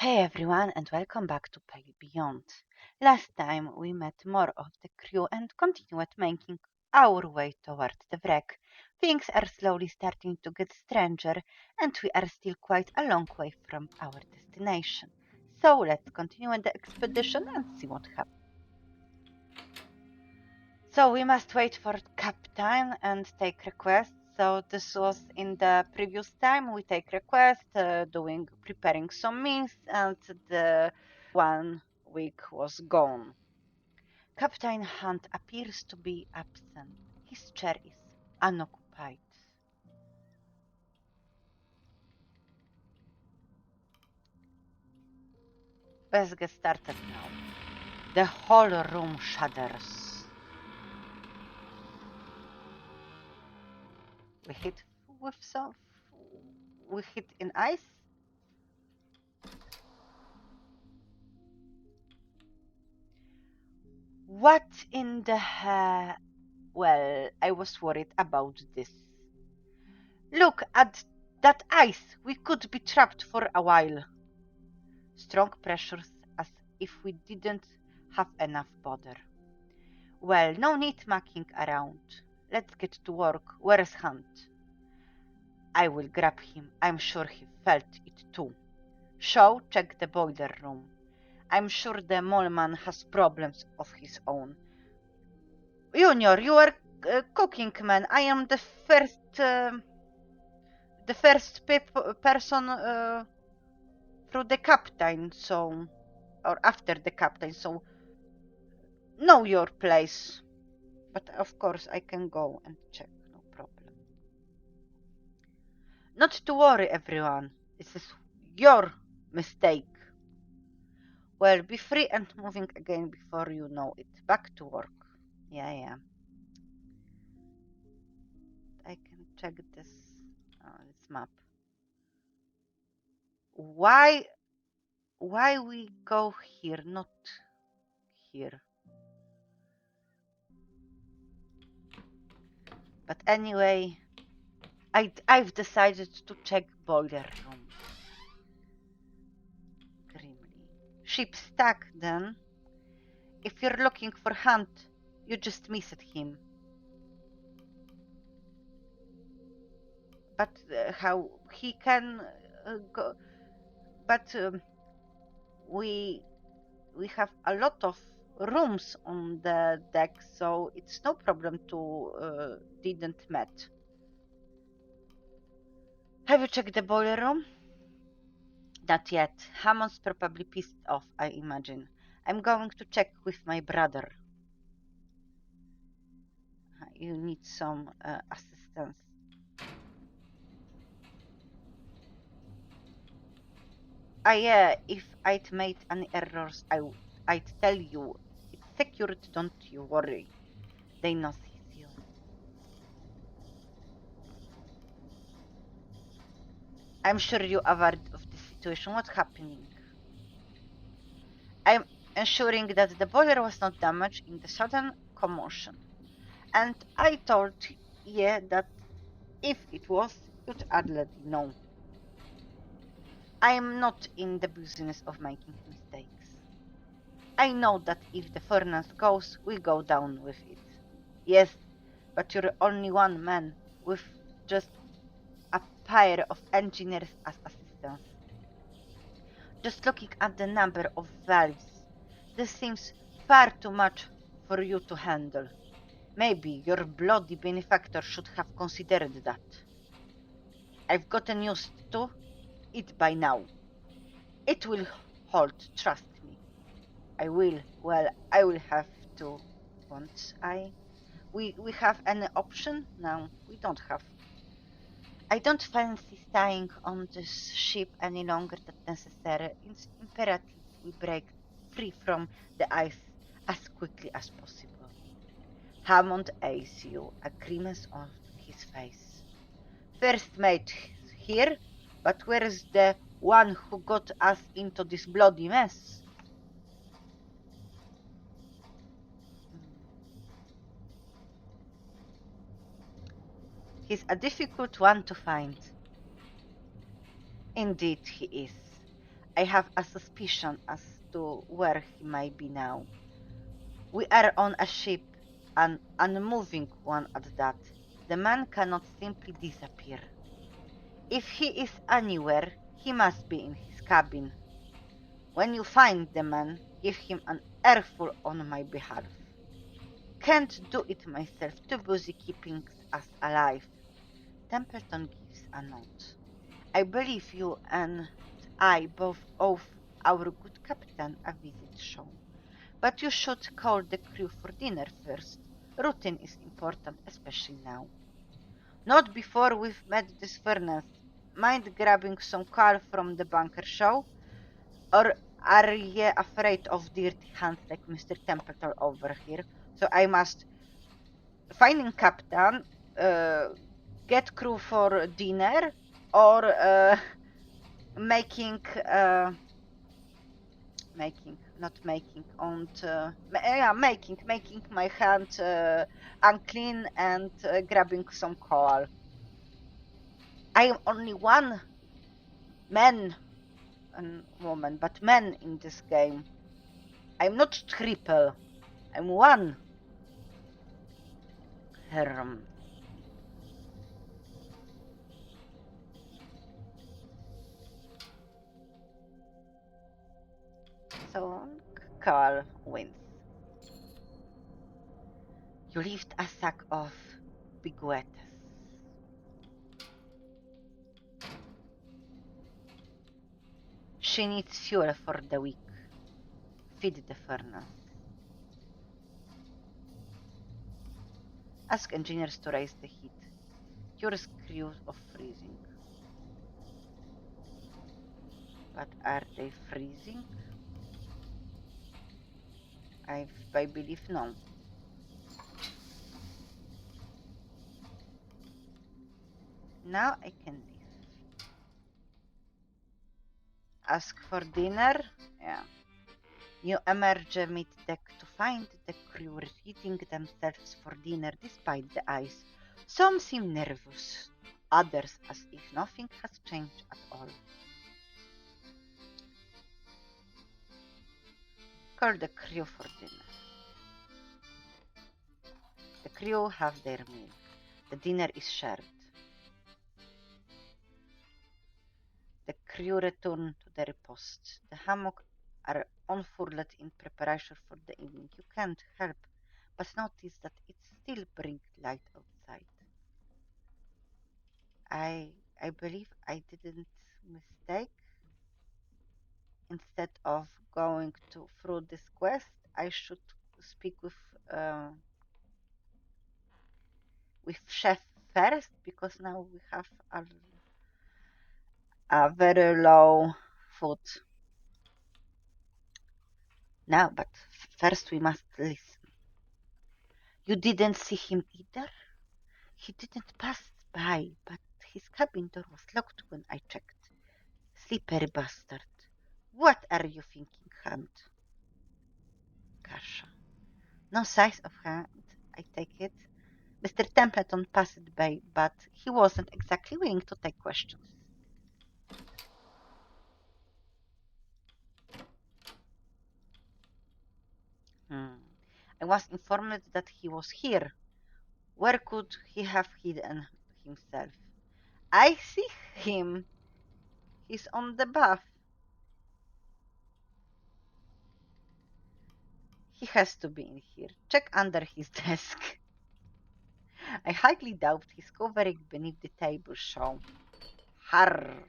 Hey everyone, and welcome back to Pale Beyond. Last time we met more of the crew and continued making our way toward the wreck. Things are slowly starting to get stranger, and we are still quite a long way from our destination. So let's continue with the expedition and see what happens. So we must wait for captain and take requests. So this was in the previous time. We take request, doing preparing some meals, and the 1 week was gone. Captain Hunt appears to be absent. His chair is unoccupied. Let's get started now. The whole room shudders. We hit with some. We hit in ice. What in the hell? Well, I was worried about this. Look at that ice! We could be trapped for a while. Strong pressures as if we didn't have enough bother. Well, no need mucking around. Let's get to work. Where's Hunt? I will grab him. I'm sure he felt it too. Shaw, check the boiler room. I'm sure the mole man has problems of his own. Junior, you are cooking man. I am the first person through the captain, so or after the captain, so know your place. But of course, I can go and check, no problem. Not to worry, everyone. This is your mistake. Well, be free and moving again before you know it. Back to work. Yeah. I can check this map. Why we go here, not here? But anyway, I've decided to check boiler room. Grimly. Ship stuck then. If you're looking for Hunt, you just missed him. But how he can go? But we have a lot of rooms on the deck, so it's no problem to didn't met. Have you checked the boiler room? Not yet. Hammond's probably pissed off, I imagine. I'm going to check with my brother. You need some assistance. Yeah, if I'd made any errors, I'd tell you. It's secured, don't you worry. They know you. I'm sure you are aware of the situation. What's happening? I'm ensuring that the boiler was not damaged in the sudden commotion. And I told ye that if it was, you'd let me know. I am not in the business of making mistakes. I know that if the furnace goes, we go down with it. Yes, but you're only one man with just a pair of engineers as assistants. Just looking at the number of valves, this seems far too much for you to handle. Maybe your bloody benefactor should have considered that. I've gotten used to it by now. It will hold, trust me. I will have to, won't I? We have an option? No, we don't have. I don't fancy staying on this ship any longer than necessary. It's imperative we break free from the ice as quickly as possible. Hammond eyes you, a grimace on his face. First mate here, but where is the one who got us into this bloody mess? He's a difficult one to find. Indeed he is. I have a suspicion as to where he might be now. We are on a ship, an unmoving one at that. The man cannot simply disappear. If he is anywhere, he must be in his cabin. When you find the man, give him an earful on my behalf. Can't do it myself, too busy keeping us alive. Templeton gives a nod. I believe you and I both owe our good captain a visit, Shaw. But you should call the crew for dinner first. Routine is important, especially now. Not before we've met this furnace. Mind grabbing some coal from the bunker, Shaw? Or are ye afraid of dirty hands like Mr. Templeton over here? So I must finding captain, uh, get crew for dinner, or making not making and yeah, making my hand unclean and grabbing some coal. I am only one man and woman, but man in this game. I'm not triple. I'm one. Herm. So Carl wins. You lift a sack of biguetes. She needs fuel for the week. Feed the furnace. Ask engineers to raise the heat. Cure screws of freezing. But are they freezing? I believe no. Now I can leave. Ask for dinner? Yeah. You emerge mid-deck to find the crew reheating themselves for dinner despite the ice. Some seem nervous, others as if nothing has changed at all. Call the crew for dinner. The crew have their meal. The dinner is shared. The crew return to their posts. The hammock are unfurled in preparation for the evening. You can't help but notice that it's still bright light outside. I believe I didn't mistake. Instead of going to through this quest, I should speak with chef first because now we have a very low food. Now, but first we must listen. You didn't see him either? He didn't pass by, but his cabin door was locked when I checked. Slippery bastard. What are you thinking, Hunt? Kasha. No signs of hand, I take it. Mr. Templeton passed by, but he wasn't exactly willing to take questions. I was informed that he was here. Where could he have hidden himself? I see him. He's on the bath. He has to be in here. Check under his desk. I highly doubt he's covering beneath the table, Shaw. Harr!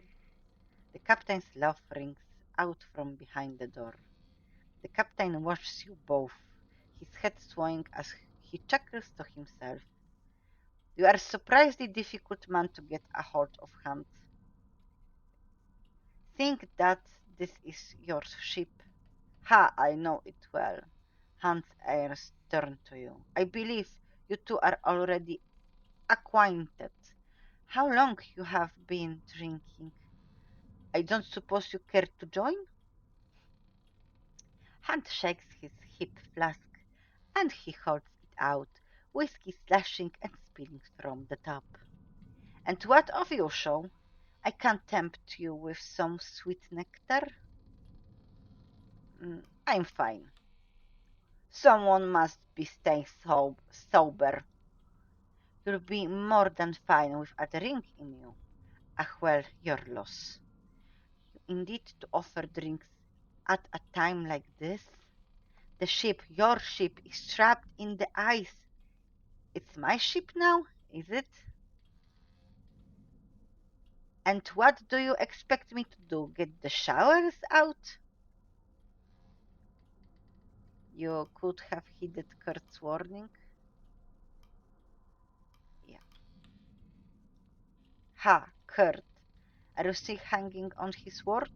The captain's laugh rings out from behind the door. The captain watches you both, his head swaying as he chuckles to himself. You are a surprisingly difficult man to get a hold of, Hunt. Think that this is your ship. Ha, I know it well. Hunt's eyes turn to you. I believe you two are already acquainted. How long you have been drinking? I don't suppose you care to join? Hunt shakes his hip flask, and he holds it out, whiskey slashing and spilling from the top. And what of you, Shaw? I can't tempt you with some sweet nectar? I'm fine. Someone must be staying sober. You'll be more than fine with a drink in you. Ah, well, your loss. Indeed, to offer drinks at a time like this? The ship, your ship, is trapped in the ice. It's my ship now, is it? And what do you expect me to do? Get the showers out? You could have heeded Kurt's warning. Yeah. Ha, Kurt. Are you still hanging on his word?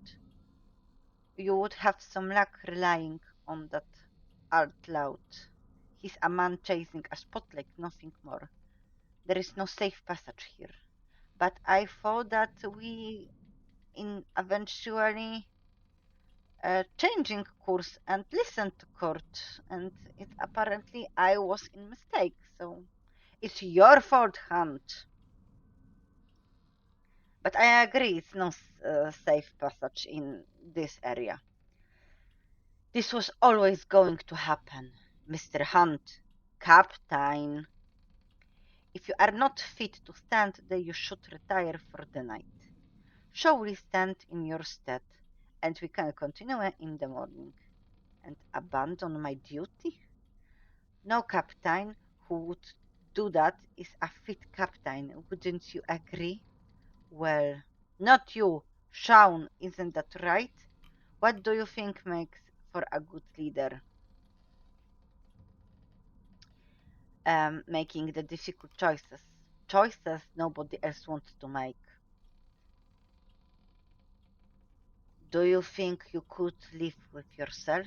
You would have some luck relying on that out loud. He's a man chasing a spotlight, nothing more. There is no safe passage here. But I thought that we in eventually changing course and listen to Kurt, and it apparently I was in mistake. So it's your fault, Hunt. But I agree, it's no safe passage in this area. This was always going to happen, Mr. Hunt, Captain. If you are not fit to stand, then you should retire for the night. Shall we stand in your stead, and we can continue in the morning? And abandon my duty? No captain who would do that is a fit captain, wouldn't you agree? Well, not you, Shaun, isn't that right? What do you think makes for a good leader? Making the difficult choices nobody else wants to make. Do you think you could live with yourself?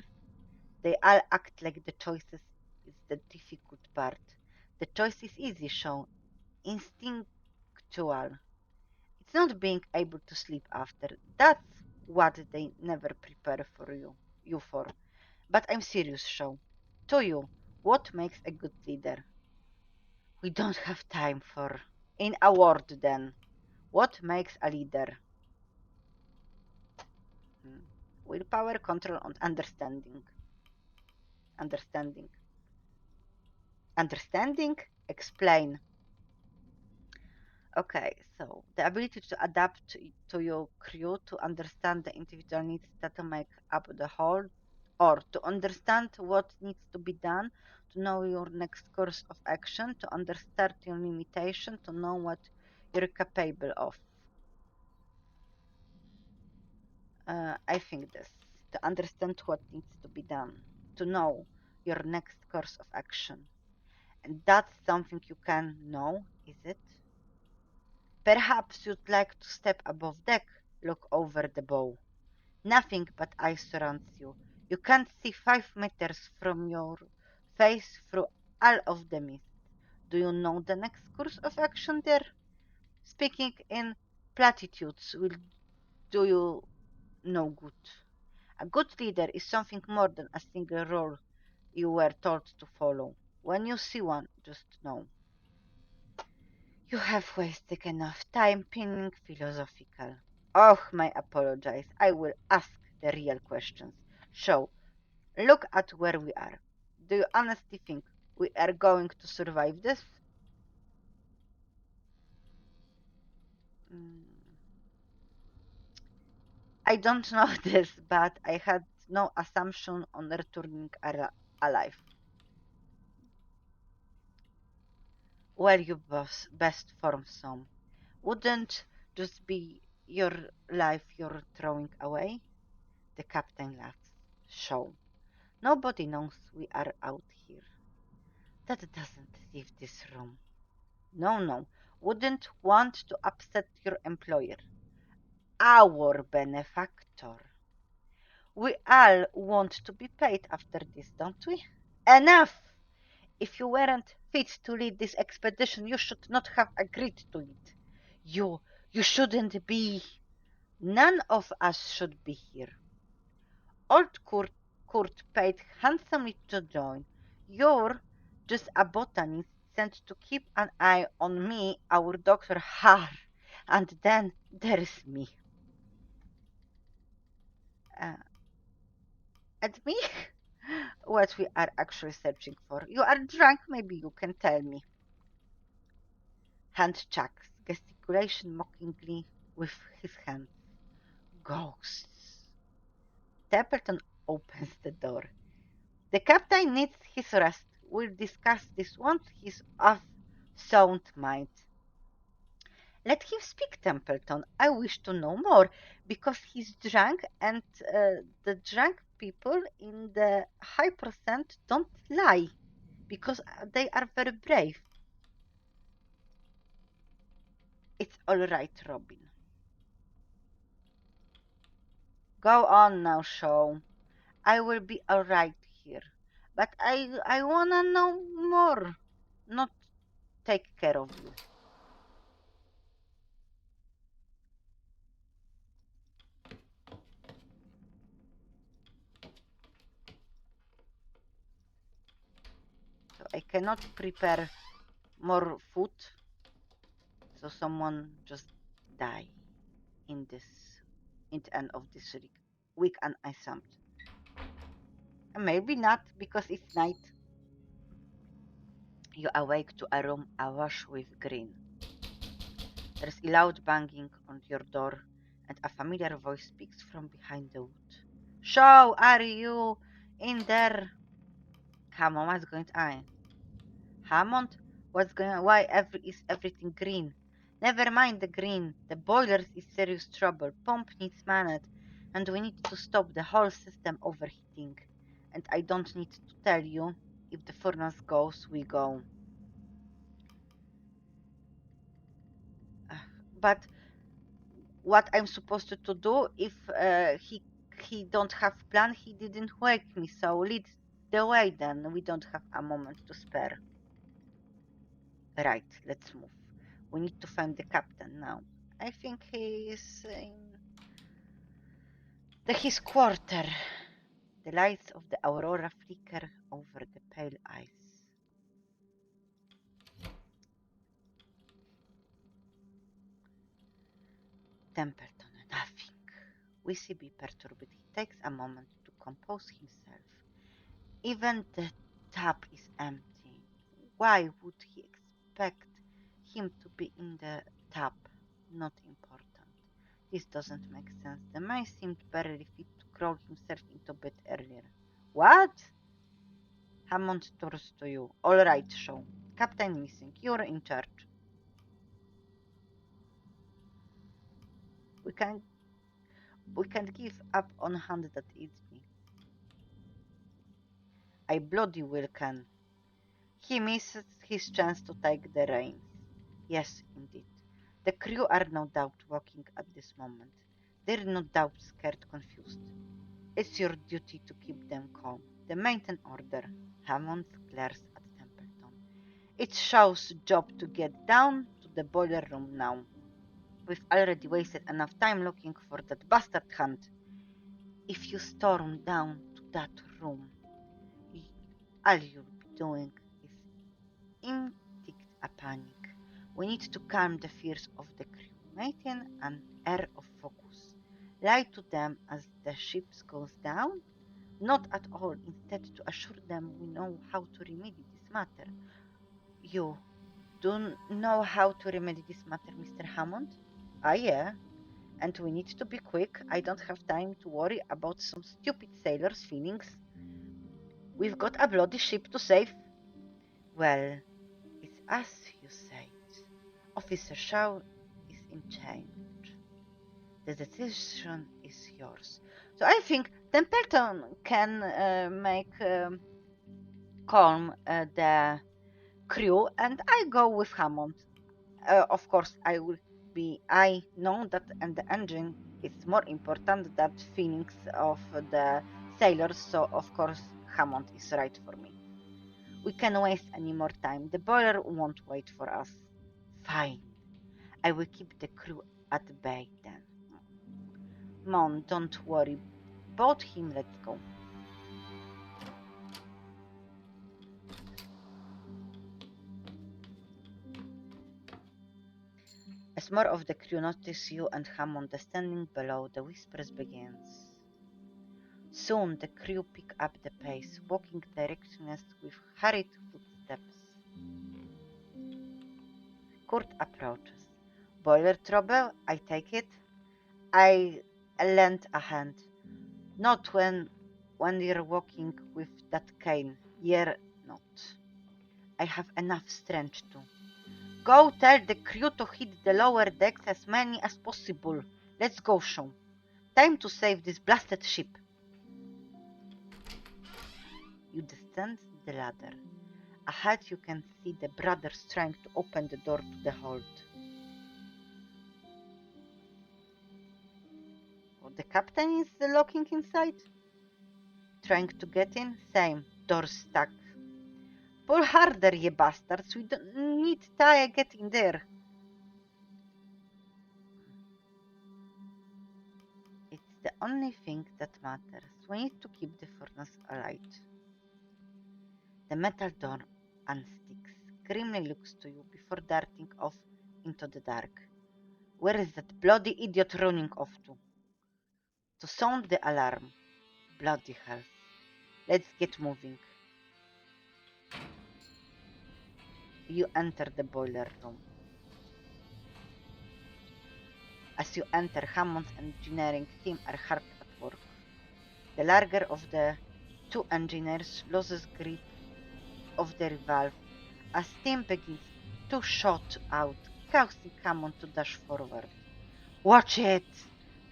They all act like the choices is the difficult part. The choice is easy, Shaun, instinctual. It's not being able to sleep after. That's what they never prepare for you for. But I'm serious, Shaun. To you, what makes a good leader? We don't have time for. In a word, then, what makes a leader? Hmm. Willpower, control, and understanding. Understanding. Understanding? Explain. Okay, so the ability to adapt to your crew, to understand the individual needs that make up the whole, or to understand what needs to be done, to know your next course of action, to understand your limitation, to know what you're capable of. I think this, to understand what needs to be done, to know your next course of action. And that's something you can know, is it? Perhaps you'd like to step above deck, look over the bow. Nothing but ice surrounds you. You can't see 5 meters from your face through all of the mist. Do you know the next course of action there? Speaking in platitudes will do you no good. A good leader is something more than a single rule you were told to follow. When you see one, just know. You have wasted enough time being philosophical. Oh, my apologies. I will ask the real questions. So, look at where we are. Do you honestly think we are going to survive this? Mm, I don't know this, but I had no assumption on returning alive. Well, you best form some. Wouldn't just be your life you're throwing away? The captain laughs. So, nobody knows we are out here. That doesn't leave this room. No, no, wouldn't want to upset your employer. Our benefactor. We all want to be paid after this, don't we? Enough! If you weren't fit to lead this expedition, you should not have agreed to it. You shouldn't be. None of us should be here. Old Kurt paid handsomely to join. You're just a botanist sent to keep an eye on me, our Dr. Har. And then there's me. Uh, at me? What we are actually searching for. You are drunk, maybe you can tell me. Hand chucks, gesticulation mockingly with his hands. Ghosts. Templeton opens the door. The captain needs his rest. We'll discuss this once he's of sound mind. Let him speak, Templeton. I wish to know more, because he's drunk and the drunk people in the high percent don't lie, because they are very brave. It's all right, Robin. Go on now, Shaw. I will be all right here. But I wanna know more, not take care of you. So I cannot prepare more food, so someone just die in this, in the end of this week, and I sumped. Maybe not, because it's night. You awake to a room awash with green. There's a loud banging on your door, and a familiar voice speaks from behind the wood. Shaw, are you in there? Hammond, what's going on? Hammond, what's going on? Why is everything green? Never mind the green. The boilers is serious trouble. Pump needs manned, and we need to stop the whole system overheating. And I don't need to tell you, if the furnace goes, we go. But what I'm supposed to do if he don't have plan? He didn't wake me, so lead the way then. We don't have a moment to spare. Right, let's move. We need to find the captain now. I think he is in his quarter. The lights of the aurora flicker over the pale ice. Templeton, nothing. Weasley perturbed. He takes a moment to compose himself. Even the tap is empty. Why would he expect him to be in the tap? Not important. This doesn't make sense. The man seemed barely fit to crawl himself into bed earlier. What? Hammond turns to you. All right, Shaw. Captain missing. You're in charge. We can we can't give up on hand that eats me. I bloody well can. He misses his chance to take the reins. Yes, indeed. The crew are no doubt walking at this moment. They're no doubt scared, confused. It's your duty to keep them calm. The maintain order. Hammond glares at Templeton. It's Shaw's job to get down to the boiler room now. We've already wasted enough time looking for that bastard hunt. If you storm down to that room, all you'll be doing is inflict a panic. We need to calm the fears of the crew, maintain an air of focus, lie to them as the ship goes down, not at all, instead to assure them we know how to remedy this matter. You do know how to remedy this matter, Mr. Hammond? Ah, yeah. And we need to be quick. I don't have time to worry about some stupid sailor's feelings. We've got a bloody ship to save. Well, it's us, you said. Officer Shaw is in charge. The decision is yours. So I think Templeton can make calm the crew, and I go with Hammond. Of course, I know that and the engine is more important than feelings of the sailors, so of course Hammond is right for me. We can waste any more time. The boiler won't wait for us. Fine. I will keep the crew at bay then. Mon, don't worry. Boat him, let's go. As more of the crew notice you and Hammond standing below, the whispers begins. Soon the crew pick up the pace, walking directionless with hurried footsteps. Kurt approaches. Boiler trouble, I take it? I lend a hand. Not when you're walking with that cane. You're not. I have enough strength to. Go tell the crew to hit the lower decks as many as possible. Let's go, Sean. Time to save this blasted ship. You descend the ladder. Ahead you can see the brothers trying to open the door to the hold. Oh, the captain is locking inside? Trying to get in? Same. Door stuck. Pull harder, ye bastards. We don't need Taya get in there. It's the only thing that matters. We need to keep the furnace alight. The metal door unsticks, grimly looks to you before darting off into the dark. Where is that bloody idiot running off to? To sound the alarm. Bloody hell. Let's get moving. You enter the boiler room. As you enter, Hammond's engineering team are hard at work. The larger of the two engineers loses grip of the valve as steam begins to shoot out, causing Hammond to dash forward. Watch it!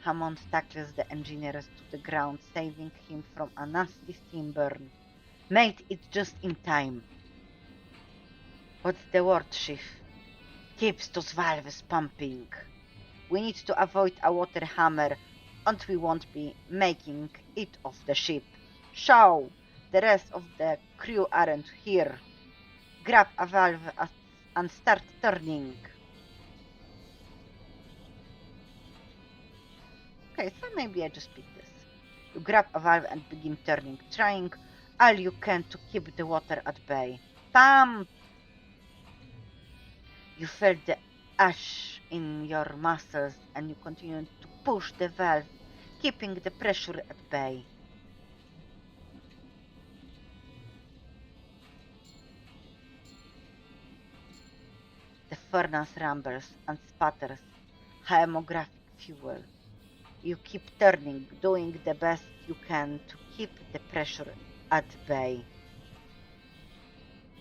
Hammond tackles the engineers to the ground, saving him from a nasty steam burn. Made it just in time. What's the word, Chief? Keeps those valves pumping. We need to avoid a water hammer, and we won't be making it off the ship. Show! The rest of the crew aren't here. Grab a valve and start turning. Okay, so maybe I just pick this. You grab a valve and begin turning, trying all you can to keep the water at bay. Pump! You feel the ash in your muscles and you continue to push the valve, keeping the pressure at bay. The furnace rumbles and sputters hemographic fuel. You keep turning, doing the best you can to keep the pressure at bay.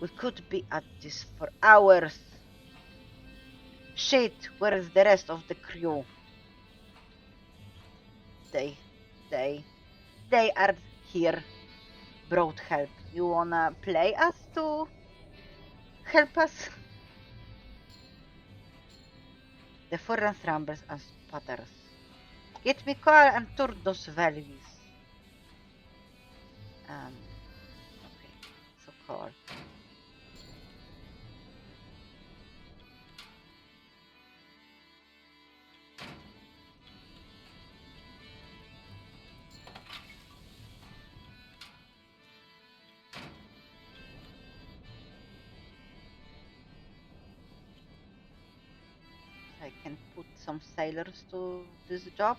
We could be at this for hours. Shit, where is the rest of the crew? They are here. Brought help. You wanna play us to help us? The furnace rumbles and sputters. Get me coal and turn those valves. Okay, so coal. I can put some sailors to this job.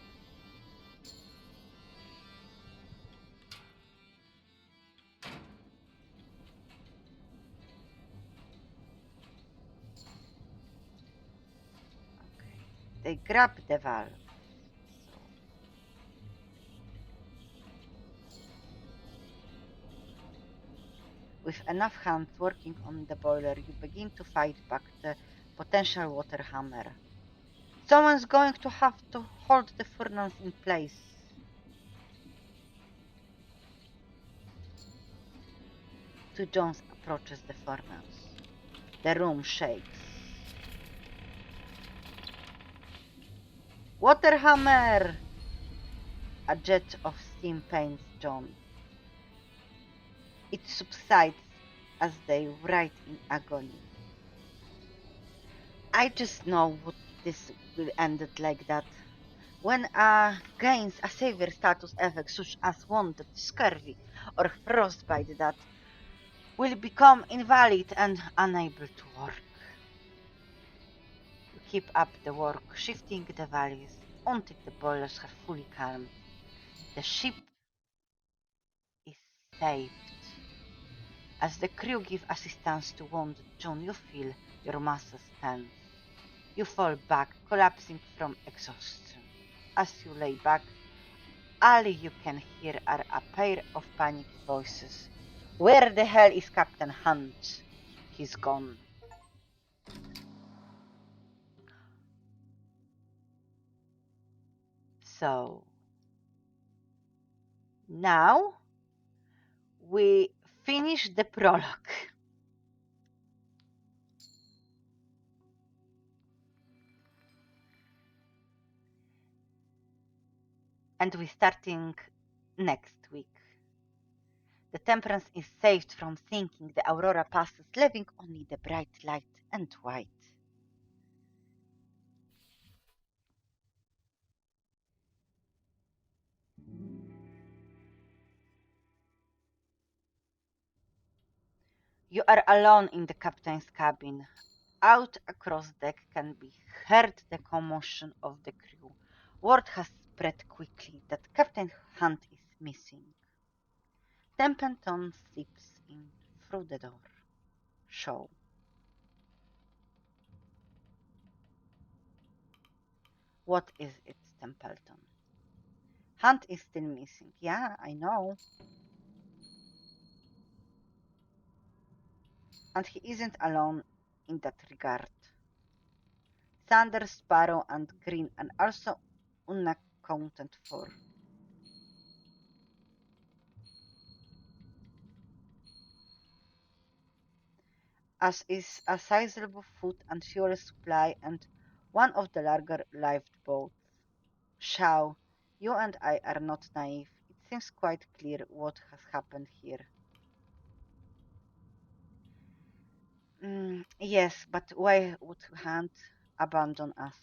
Okay. They grab the valve. So. With enough hands working on the boiler, you begin to fight back the potential water hammer. Someone's going to have to hold the furnace in place. Two Jones approaches the furnace. The room shakes. Water hammer! A jet of steam paints John. It subsides as they writhe in agony. I just know what this will end like that. When gains a severe status effect such as wounded, scurvy, or frostbite that will become invalid and unable to work. You keep up the work, shifting the values until the boilers are fully calm. The ship saved. As the crew give assistance to wounded John, you feel your muscles tense. You fall back, collapsing from exhaustion. As you lay back, all you can hear are a pair of panicked voices. Where the hell is Captain Hunt? He's gone. So, now we finish the prologue. And we're starting next week. The Temperance is saved from sinking. The Aurora passes, leaving only the bright light and white. You are alone in the captain's cabin. Out across deck can be heard the commotion of the crew. Word has spread quickly that Captain Hunt is missing. Templeton slips in through the door. Show. What is it, Templeton? Hunt is still missing. Yeah, I know. And he isn't alone in that regard. Thunder, Sparrow, and Green are also unaccounted for. As is a sizable food and fuel supply and one of the larger lifeboats. Shaw, you and I are not naive. It seems quite clear what has happened here. Yes, but why would Hunt abandon us?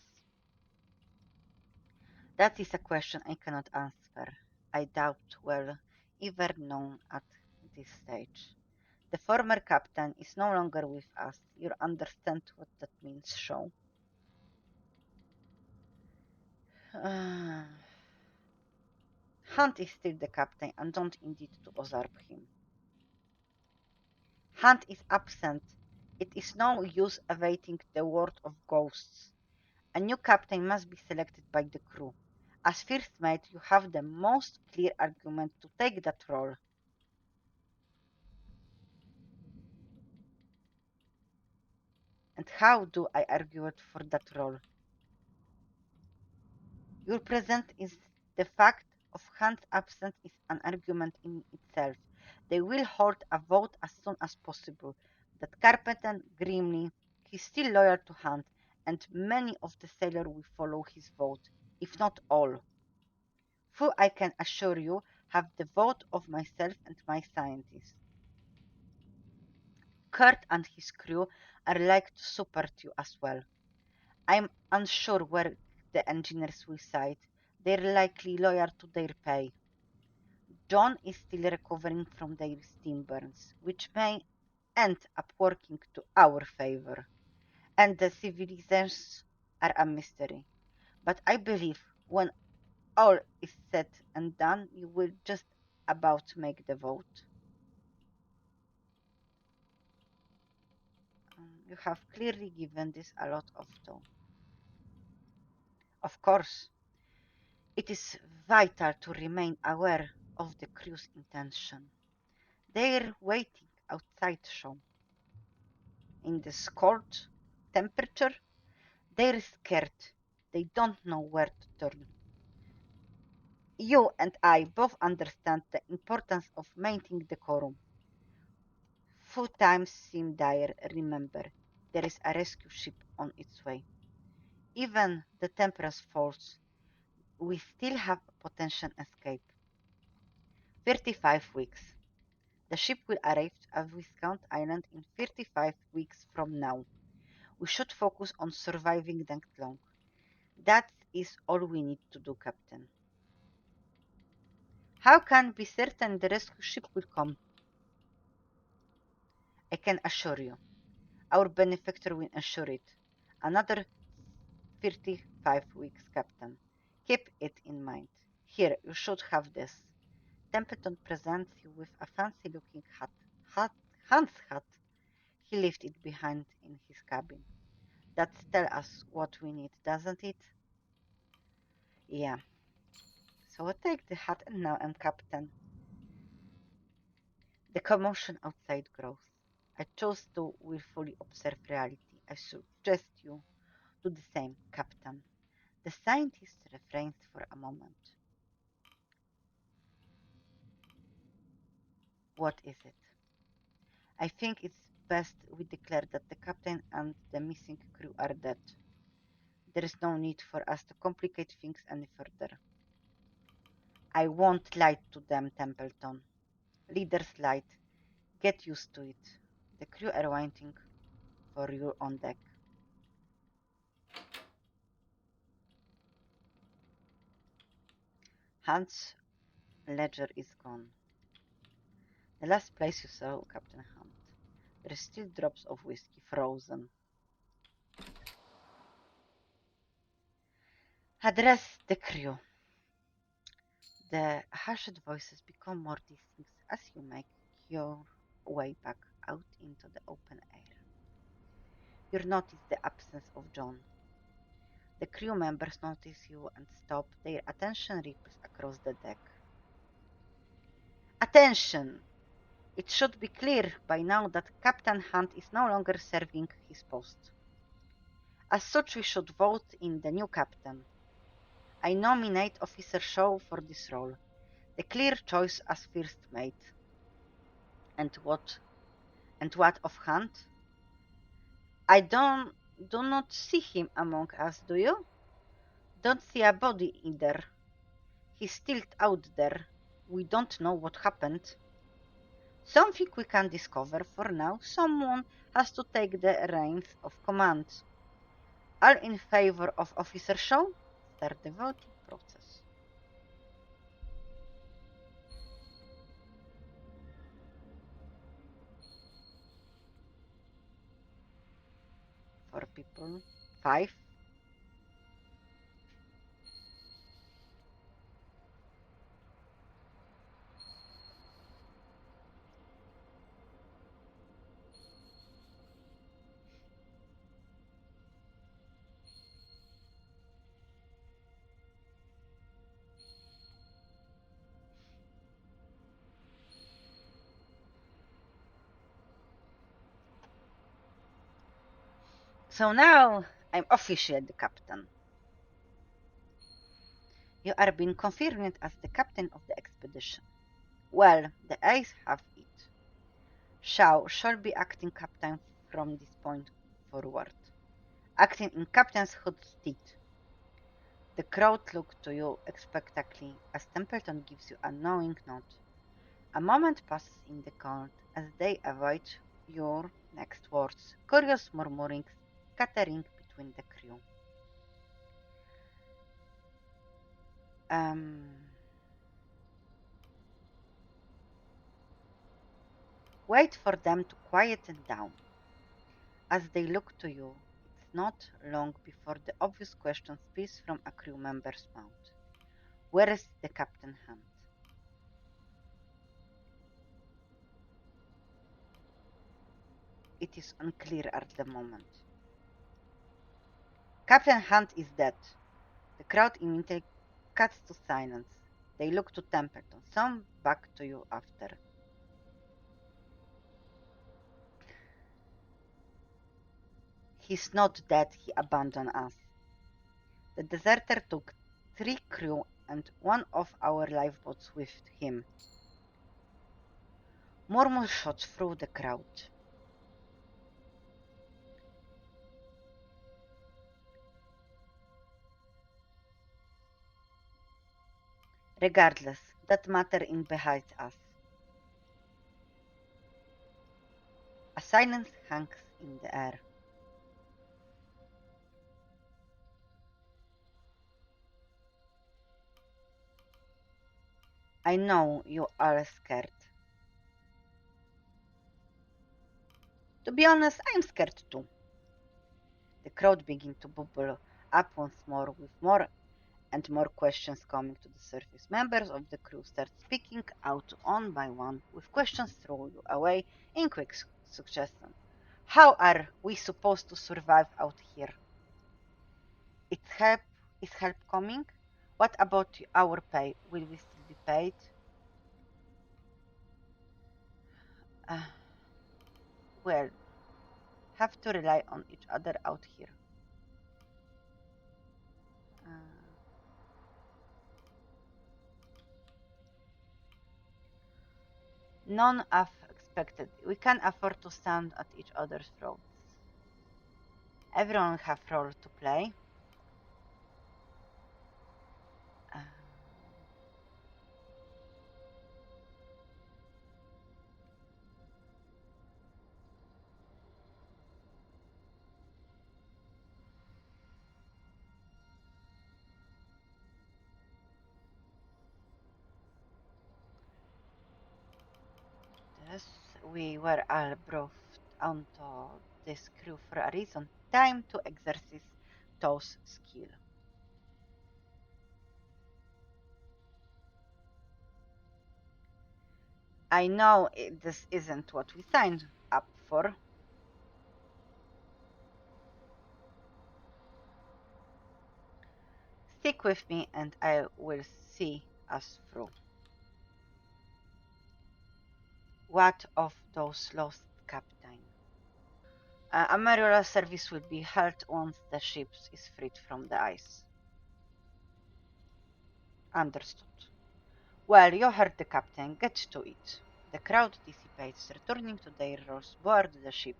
That is a question I cannot answer. I doubt we'll ever know at this stage. The former captain is no longer with us. You understand what that means, Shaw? Hunt is still the captain and don't indeed to usurp him. Hunt is absent. It is no use awaiting the word of ghosts. A new captain must be selected by the crew. As first mate, you have the most clear argument to take that role. And how do I argue it for that role? Your present is the fact of Hunt's absence is an argument in itself. They will hold a vote as soon as possible. That Carpenter grimly, he's still loyal to Hunt, and many of the sailors will follow his vote, if not all. Who, I can assure you, have the vote of myself and my scientists. Kurt and his crew are like to support you as well. I'm unsure where the engineers will side. They're likely loyal to their pay. John is still recovering from their steam burns, which may end up working to our favor. And the civilizations are a mystery. But I believe when all is said and done, you will just about make the vote. You have clearly given this a lot of thought. Of course, it is vital to remain aware of the crew's intention. They're waiting outside Shaw. In this cold temperature, they're scared. They don't know where to turn. You and I both understand the importance of maintaining decorum. Food times seem dire. Remember, there is a rescue ship on its way. Even the Temperance falls, we still have a potential escape. 35 weeks. The ship will arrive at Viscount Island in 35 weeks from now. We should focus on surviving that long. That is all we need to do, Captain. How can we be certain the rescue ship will come? I can assure you. Our benefactor will ensure it. Another 35 weeks, Captain. Keep it in mind. Here, you should have this. Templeton presents you with a fancy-looking Hans hat. He left it behind in his cabin. That tells us what we need, doesn't it? Yeah. So I take the hat and now I'm captain. The commotion outside grows. I chose to willfully observe reality. I suggest you do the same, Captain. The scientist refrains for a moment. What is it? I think it's best we declare that the captain and the missing crew are dead. There is no need for us to complicate things any further. I won't lie to them, Templeton. Leaders lied. Get used to it. The crew are waiting for you on deck. Hans' ledger is gone. The last place you saw Captain Hunt. There is still drops of whiskey, frozen. Address the crew. The hushed voices become more distinct as you make your way back out into the open air. You notice the absence of John. The crew members notice you and stop. Their attention ripples across the deck. Attention! It should be clear by now that Captain Hunt is no longer serving his post. As such, we should vote in the new captain. I nominate Officer Shaw for this role. The clear choice as first mate. And what? And what of Hunt? I do not see him among us, do you? Don't see a body either. He's still out there. We don't know what happened. Something we can discover for now. Someone has to take the reins of command. All in favor of Officer Shaw? Start the voting process. Four people. Five. So now I'm officially the captain. You are being confirmed as the captain of the expedition. Well, the eyes have it. Shaw shall be acting captain from this point forward. Acting in captain's hood stead. The crowd look to you expectantly as Templeton gives you a knowing nod. A moment passes in the crowd as they await your next words, curious murmurings scattering between the crew. Wait for them to quieten down. As they look to you, it's not long before the obvious question spills from a crew member's mouth. Where is the Captain Hunt? It is unclear at the moment. Captain Hunt is dead. The crowd immediately cuts to silence. They look to Templeton, some back to you after. He's not dead, he abandoned us. The deserter took 3 crew and one of our lifeboats with him. Murmur shot through the crowd. Regardless, that matter in behind us. A silence hangs in the air. I know you are scared. To be honest, I'm scared too. The crowd began to bubble up once more with more and more questions coming to the surface. Members of the crew start speaking out one by one, with questions thrown away in quick succession. How are we supposed to survive out here? It's help is help coming? What about our pay? Will we still be paid? Uh, well, have to rely on each other out here. Uh, None of expected. We can't afford to stand at each other's throats. Everyone have role to play. Uh, yes, we were all brought onto this crew for a reason. Time to exercise those skills. I know this isn't what we signed up for. Stick with me and I will see us through. What of those lost captain? A memorial service will be held once the ship is freed from the ice. Understood. Well, you heard the captain. Get to it. The crowd dissipates, returning to their rows board the ship.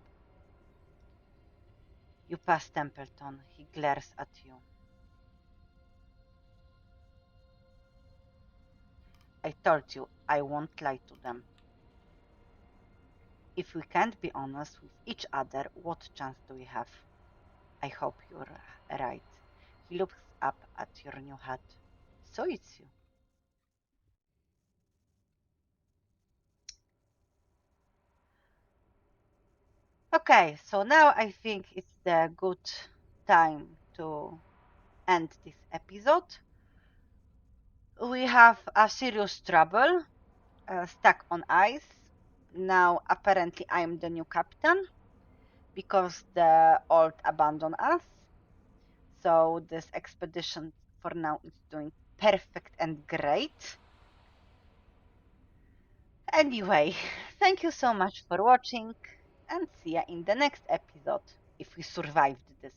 You pass Templeton. He glares at you. I told you I won't lie to them. If we can't be honest with each other, what chance do we have? I hope you're right. He looks up at your new hat. So it's you. Okay, so now I think it's the good time to end this episode. We have a serious trouble stuck on ice. Now apparently I'm the new captain because the old abandoned us. So this expedition for now is doing perfect and great. Anyway, thank you so much for watching and see ya in the next episode if we survived this.